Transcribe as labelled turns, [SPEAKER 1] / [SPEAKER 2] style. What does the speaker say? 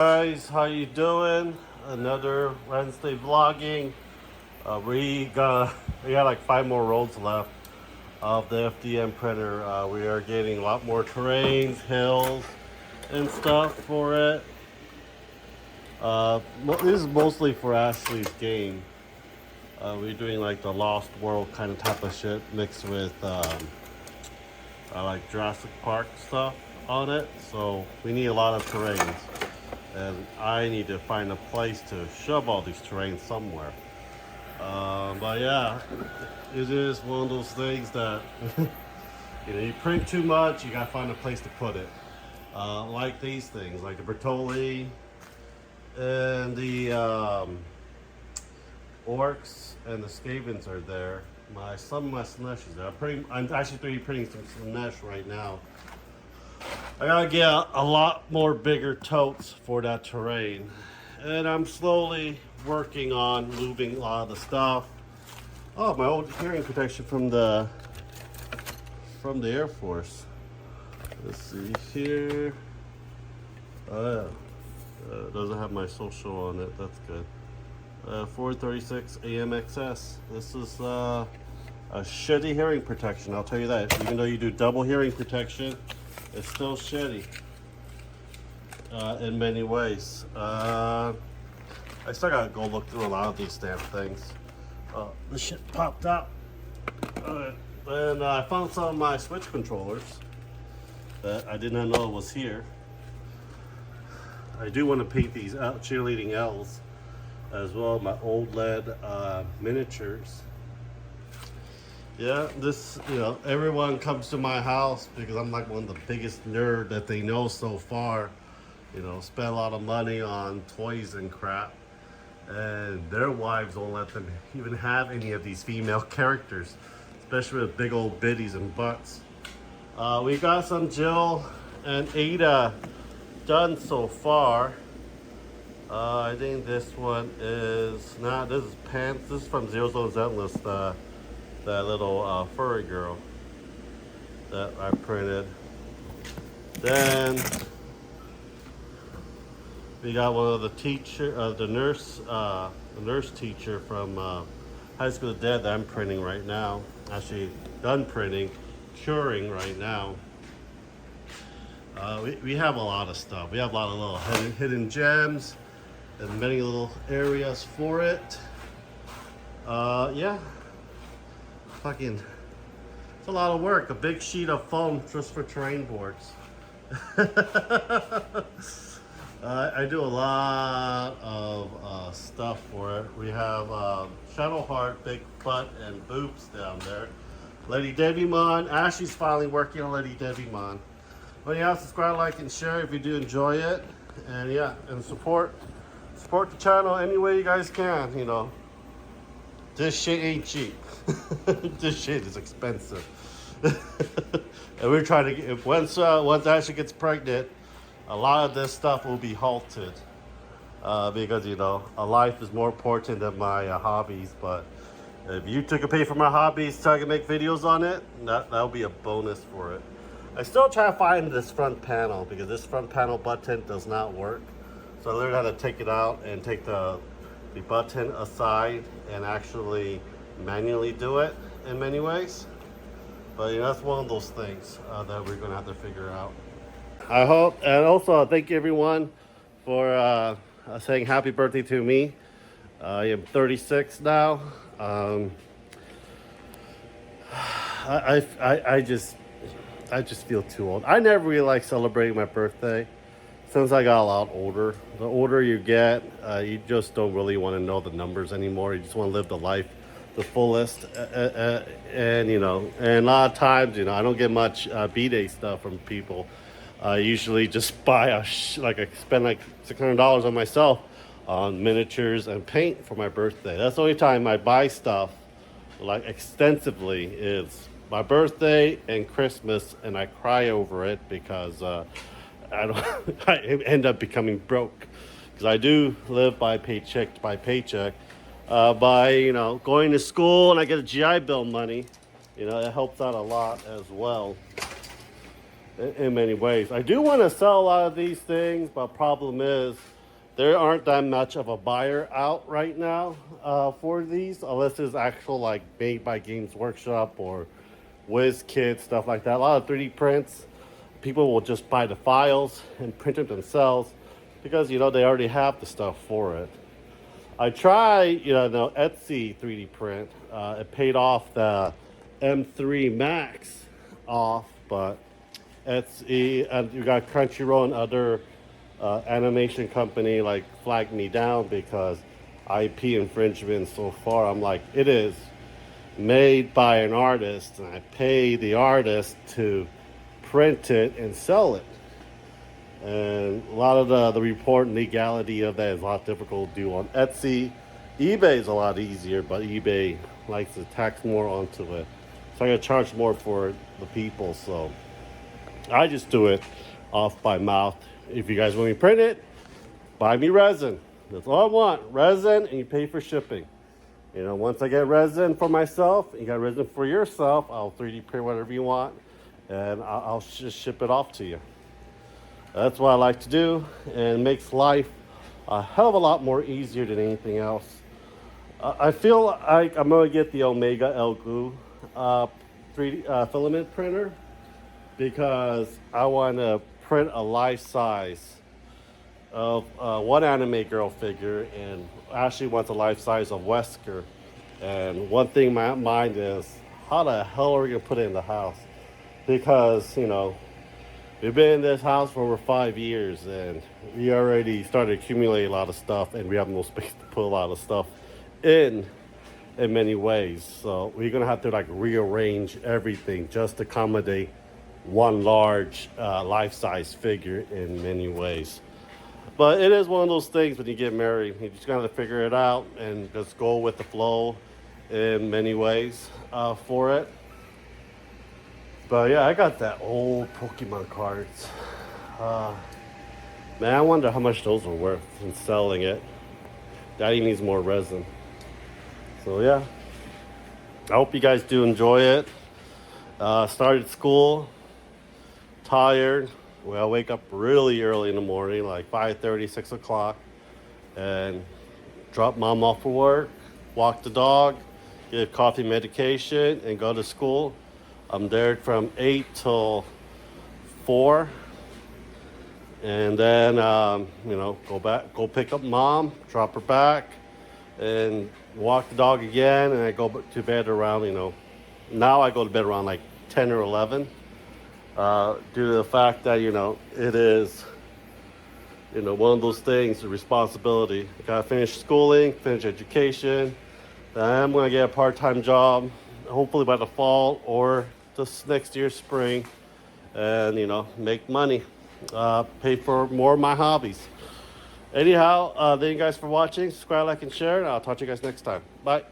[SPEAKER 1] Guys, how you doing? Another Wednesday vlogging. We got like 5 more rolls left of the FDM printer. We are getting a lot more terrains, hills, and stuff for it. This is mostly for Ashley's game. We're doing like the Lost World kind of type of shit mixed with like Jurassic Park stuff on it. So we need a lot of terrains. And I need to find a place to shove all these terrains somewhere. But yeah, it is one of those things that you print too much, you gotta find a place to put it. Like these things, like the Bertolli and the Orcs and the Skavens are there. Some of my Slaanesh is there. I'm actually printing some Slaanesh right now. I gotta get a lot more bigger totes for that terrain. And I'm slowly working on moving a lot of the stuff. Oh, my old hearing protection from the Air Force. Let's see here. Oh yeah. It doesn't have my social on it. That's good. 436 AMXS. This is a shitty hearing protection, I'll tell you that. Even though you do double hearing protection, it's still shitty in many ways. I still gotta go look through a lot of these damn things. This shit popped out. And I found some of my Switch controllers that I did not know was here. I do want to paint these out cheerleading L's as well, my old lead miniatures. Yeah, everyone comes to my house because I'm like one of the biggest nerd that they know so far. Spend a lot of money on toys and crap. And their wives won't let them even have any of these female characters, especially with big old biddies and butts. We got some Jill and Ada done so far. I think this one is this is Pants. This is from Zero Zone Zentless, that little furry girl that I printed. Then we got one of the the nurse teacher from High School of the Dead that I'm printing right now. Actually done printing, curing right now. We have a lot of stuff. We have a lot of little hidden gems and many little areas for it. Yeah. Fucking, it's a lot of work. A big sheet of foam just for terrain boards. I do a lot of stuff for it. We have Shadowheart, Big Butt, and Boobs down there. Lady Devimon. Ashley's finally working on Lady Devimon. But yeah, subscribe, like, and share if you do enjoy it. And yeah, and support the channel any way you guys can. This shit ain't cheap. This shit is expensive. And we're trying to get, once Ashley gets pregnant, a lot of this stuff will be halted. Because, a life is more important than my hobbies. But if you took a pay for my hobbies so I can make videos on it, that'll be a bonus for it. I still try to find this front panel because this front panel button does not work. So I learned how to take it out and take the button aside and actually manually do it in many ways. But that's one of those things that we're gonna have to figure out. I hope, and also thank you everyone for saying happy birthday to me. I am 36 now. I just feel too old. I never really like celebrating my birthday since I got a lot older. The older you get, you just don't really want to know the numbers anymore. You just want to live the life the fullest. And a lot of times, I don't get much B-Day stuff from people. I usually just buy I spend like $600 on myself on miniatures and paint for my birthday. That's the only time I buy stuff like extensively is my birthday and Christmas, and I cry over it because I end up becoming broke because I do live by paycheck by paycheck. By going to school and I get a GI Bill money, it helps out a lot as well. in many ways. I do want to sell a lot of these things, but problem is there aren't that much of a buyer out right now for these, unless it's actual like made by Games Workshop or WizKid, stuff like that. A lot of 3D prints, people will just buy the files and print it themselves because they already have the stuff for it. I tried, Etsy 3D print. It paid off the M3 Max off, but Etsy and you got Crunchyroll and other animation company like flagged me down because IP infringement so far. I'm like, it is made by an artist and I pay the artist to print it and sell it. And a lot of the report and legality of that is a lot difficult to do on Etsy. eBay is a lot easier, but eBay likes to tax more onto it. So I gotta charge more for the people. So I just do it off by mouth. If you guys want me to print it, buy me resin. That's all I want. Resin, and you pay for shipping. Once I get resin for myself, and you got resin for yourself, I'll 3D print whatever you want, and I'll just ship it off to you. That's what I like to do, and it makes life a hell of a lot more easier than anything else. I feel like I'm going to get the Omega Elegoo 3D filament printer because I want to print a life size of one anime girl figure, and Ashley wants a life size of Wesker. And one thing in my mind is, how the hell are we going to put it in the house? Because, we've been in this house for over 5 years, and we already started accumulating a lot of stuff, and we have no space to put a lot of stuff in many ways. So we're gonna have to rearrange everything just to accommodate one large life-size figure in many ways. But it is one of those things when you get married, you just gotta figure it out and just go with the flow in many ways for it. But yeah, I got that old Pokemon cards. Man, I wonder how much those are worth in selling it. Daddy needs more resin. So yeah, I hope you guys do enjoy it. Started school, tired. Well, I wake up really early in the morning, like 5:30, 6 o'clock, and drop mom off for work, walk the dog, get coffee, medication, and go to school. I'm there from 8 till 4. And then, go pick up mom, drop her back, and walk the dog again. And I go to bed around, now I go to bed around like 10 or 11. Due to the fact that, it is, one of those things, a responsibility. I gotta finish schooling, finish education. Then I'm gonna get a part-time job, hopefully by the fall or this next year spring, and make money, pay for more of my hobbies. Anyhow, thank you guys for watching. Subscribe, like, and share, and I'll talk to you guys next time. Bye.